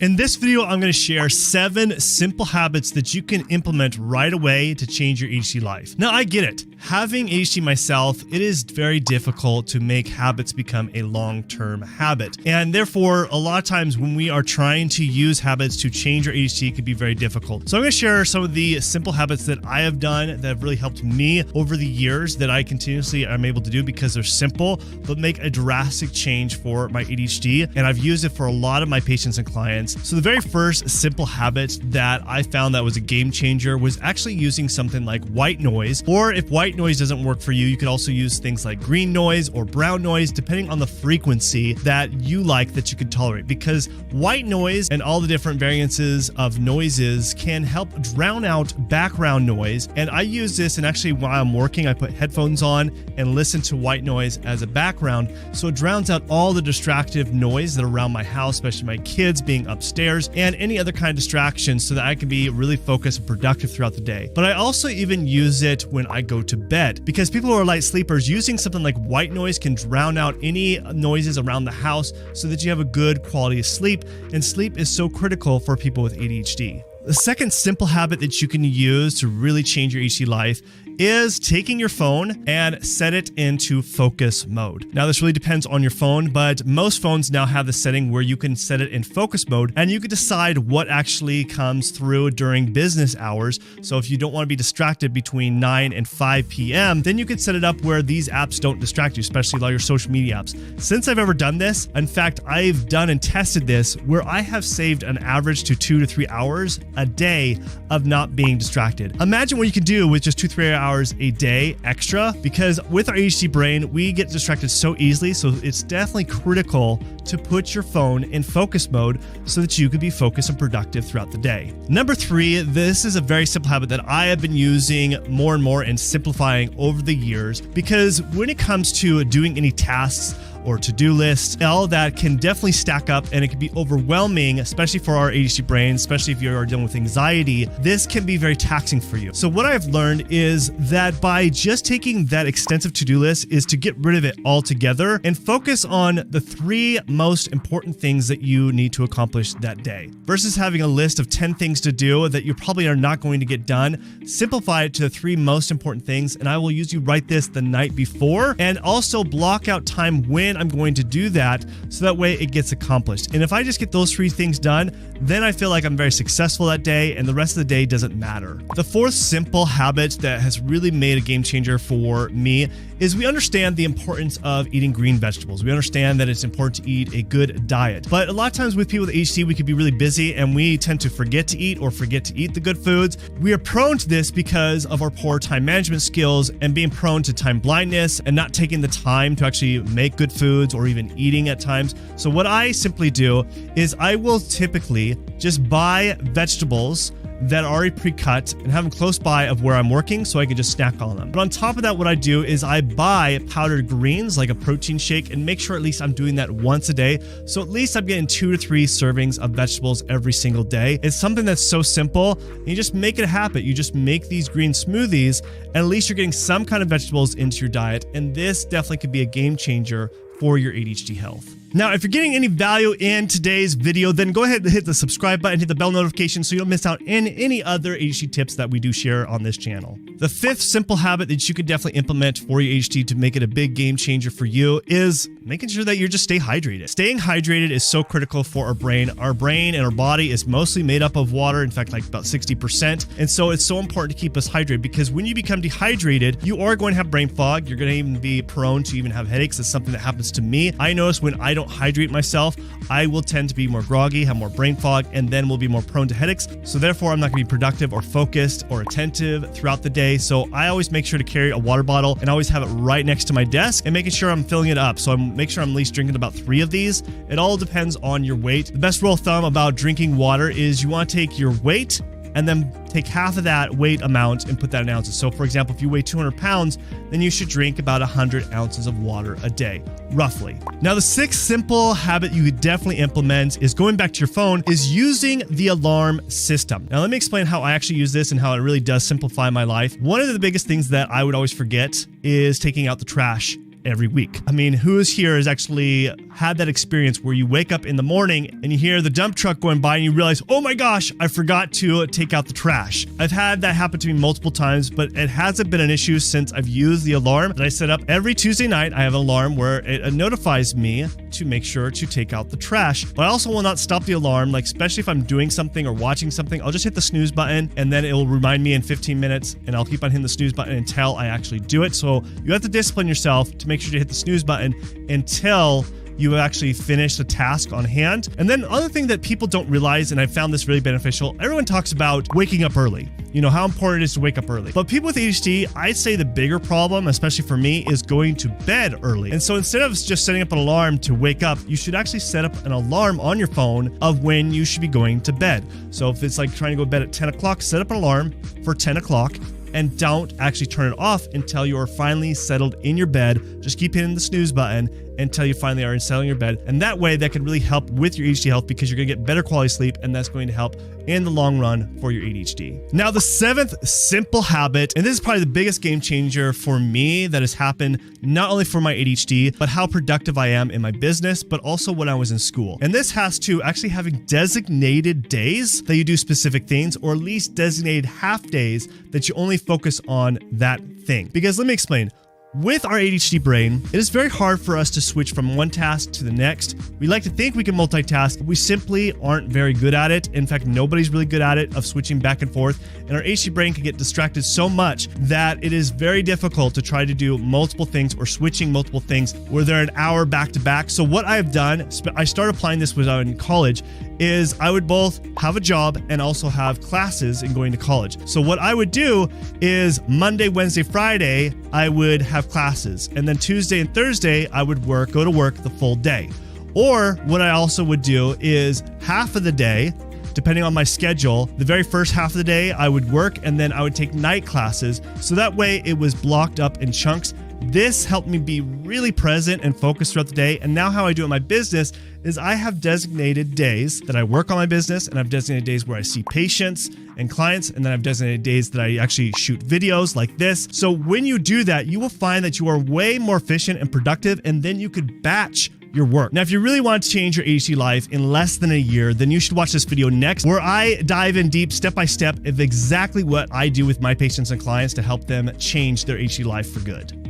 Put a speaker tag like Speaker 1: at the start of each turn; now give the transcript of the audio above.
Speaker 1: In this video, I'm going to share 7 simple habits that you can implement right away to change your ADHD life. Now, I get it. Having ADHD myself, it is very difficult to make habits become a long-term habit. And therefore, a lot of times when we are trying to use habits to change our ADHD, it can be very difficult. So I'm going to share some of the simple habits that I have done that have really helped me over the years that I continuously am able to do because they're simple, but make a drastic change for my ADHD. And I've used it for a lot of my patients and clients. So the very first simple habit that I found that was a game changer was actually using something like white noise, or if white noise doesn't work for you, you could also use things like green noise or brown noise, depending on the frequency that you like that you can tolerate, because white noise and all the different variances of noises can help drown out background noise. And I use this, and actually while I'm working, I put headphones on and listen to white noise as a background. So it drowns out all the distractive noise that are around my house, especially my kids being upstairs and any other kind of distractions, so that I can be really focused and productive throughout the day. But I also even use it when I go to bed, because people who are light sleepers, using something like white noise can drown out any noises around the house so that you have a good quality of sleep. And sleep is so critical for people with ADHD. The second simple habit that you can use to really change your ADHD life is taking your phone and set it into focus mode. Now, this really depends on your phone, but most phones now have the setting where you can set it in focus mode, and you can decide what actually comes through during business hours. So if you don't want to be distracted between 9 and 5 p.m., then you can set it up where these apps don't distract you, especially all your social media apps. Since I've ever done this, in fact, I've done and tested this where I have saved an average to 2 to 3 hours a day of not being distracted. Imagine what you can do with just 2-3 hours a day extra, because with our ADHD brain, we get distracted so easily. So it's definitely critical to put your phone in focus mode so that you can be focused and productive throughout the day. Number 3, this is a very simple habit that I have been using more and more and simplifying over the years, because when it comes to doing any tasks or to-do lists, all that can definitely stack up, and it can be overwhelming, especially for our ADHD brain, especially if you are dealing with anxiety. This can be very taxing for you. So what I've learned is that by just taking that extensive to-do list is to get rid of it altogether and focus on the 3 most important things that you need to accomplish that day. Versus having a list of 10 things to do that you probably are not going to get done, simplify it to the 3 most important things. And I will usually write this the night before, and also block out time when I'm going to do that, so that way it gets accomplished. And if I just get those 3 things done, then I feel like I'm very successful that day, and the rest of the day doesn't matter. The 4th simple habit that has really made a game changer for me is we understand the importance of eating green vegetables. We understand that it's important to eat a good diet. But a lot of times with people with ADHD, we could be really busy and we tend to forget to eat or forget to eat the good foods. We are prone to this because of our poor time management skills and being prone to time blindness and not taking the time to actually make good foods or even eating at times. So what I simply do is I will typically just buy vegetables that are already pre-cut and have them close by of where I'm working, so I can just snack on them. But on top of that, what I do is I buy powdered greens like a protein shake and make sure at least I'm doing that once a day. So at least I'm getting 2 to 3 servings of vegetables every single day. It's something that's so simple, and you just make it a habit. You just make these green smoothies, and at least you're getting some kind of vegetables into your diet. And this definitely could be a game changer for your ADHD health. Now, if you're getting any value in today's video, then go ahead and hit the subscribe button, hit the bell notification so you don't miss out on any other ADHD tips that we do share on this channel. The 5th simple habit that you could definitely implement for your ADHD to make it a big game changer for you is making sure that you just stay hydrated. Staying hydrated is so critical for our brain. Our brain and our body is mostly made up of water, in fact, like about 60%. And so it's so important to keep us hydrated, because when you become dehydrated, you are going to have brain fog. You're going to even be prone to even have headaches. It's something that happens to me. I notice when I don't hydrate myself, I will tend to be more groggy, have more brain fog, and then will be more prone to headaches. So therefore, I'm not going to be productive or focused or attentive throughout the day. So I always make sure to carry a water bottle and always have it right next to my desk and making sure I'm filling it up. So I make sure I'm at least drinking about 3 of these. It all depends on your weight. The best rule of thumb about drinking water is you want to take your weight and then take half of that weight amount and put that in ounces. So for example, if you weigh 200 pounds, then you should drink about 100 ounces of water a day, roughly. Now, the 6th simple habit you could definitely implement is going back to your phone, is using the alarm system. Now, let me explain how I actually use this and how it really does simplify my life. One of the biggest things that I would always forget is taking out the trash every week. I mean, who's here has actually had that experience where you wake up in the morning and you hear the dump truck going by and you realize, oh my gosh, I forgot to take out the trash. I've had that happen to me multiple times, but it hasn't been an issue since I've used the alarm that I set up every Tuesday night. I have an alarm where it notifies me to make sure to take out the trash. But I also will not stop the alarm, like especially if I'm doing something or watching something, I'll just hit the snooze button and then it will remind me in 15 minutes and I'll keep on hitting the snooze button until I actually do it. So you have to discipline yourself to make sure to hit the snooze button until you actually finish the task on hand. And then other thing that people don't realize, and I found this really beneficial, everyone talks about waking up early. You know, how important it is to wake up early. But people with ADHD, I'd say the bigger problem, especially for me, is going to bed early. And so instead of just setting up an alarm to wake up, you should actually set up an alarm on your phone of when you should be going to bed. So if it's like trying to go to bed at 10 o'clock, set up an alarm for 10 o'clock. And don't actually turn it off until you are finally settled in your bed. Just keep hitting the snooze button until you finally are settled in your bed. And that way, that could really help with your ADHD health because you're going to get better quality sleep, and that's going to help in the long run for your ADHD. Now, the seventh simple habit, and this is probably the biggest game changer for me that has happened not only for my ADHD, but how productive I am in my business, but also when I was in school. And this has to actually having designated days that you do specific things, or at least designated half days that you only focus on that thing. Because let me explain. With our ADHD brain, it is very hard for us to switch from one task to the next. We like to think we can multitask, but we simply aren't very good at it. In fact, nobody's really good at it, of switching back and forth. And our ADHD brain can get distracted so much that it is very difficult to try to do multiple things or switching multiple things where they're an hour back to back. So what I've done, I started applying this when I was in college, is I would both have a job and also have classes in going to college. So what I would do is Monday, Wednesday, Friday, I would have classes. And then Tuesday and Thursday, I would go to work the full day. Or what I also would do is half of the day, depending on my schedule, the very first half of the day I would work and then I would take night classes. So that way it was blocked up in chunks. This helped me be really present and focused throughout the day. And now how I do it in my business is I have designated days that I work on my business, and I've designated days where I see patients and clients, and then I've designated days that I actually shoot videos like this. So when you do that, you will find that you are way more efficient and productive, and then you could batch your work. Now, if you really want to change your ADHD life in less than a year, then you should watch this video next, where I dive in deep, step by step, of exactly what I do with my patients and clients to help them change their ADHD life for good.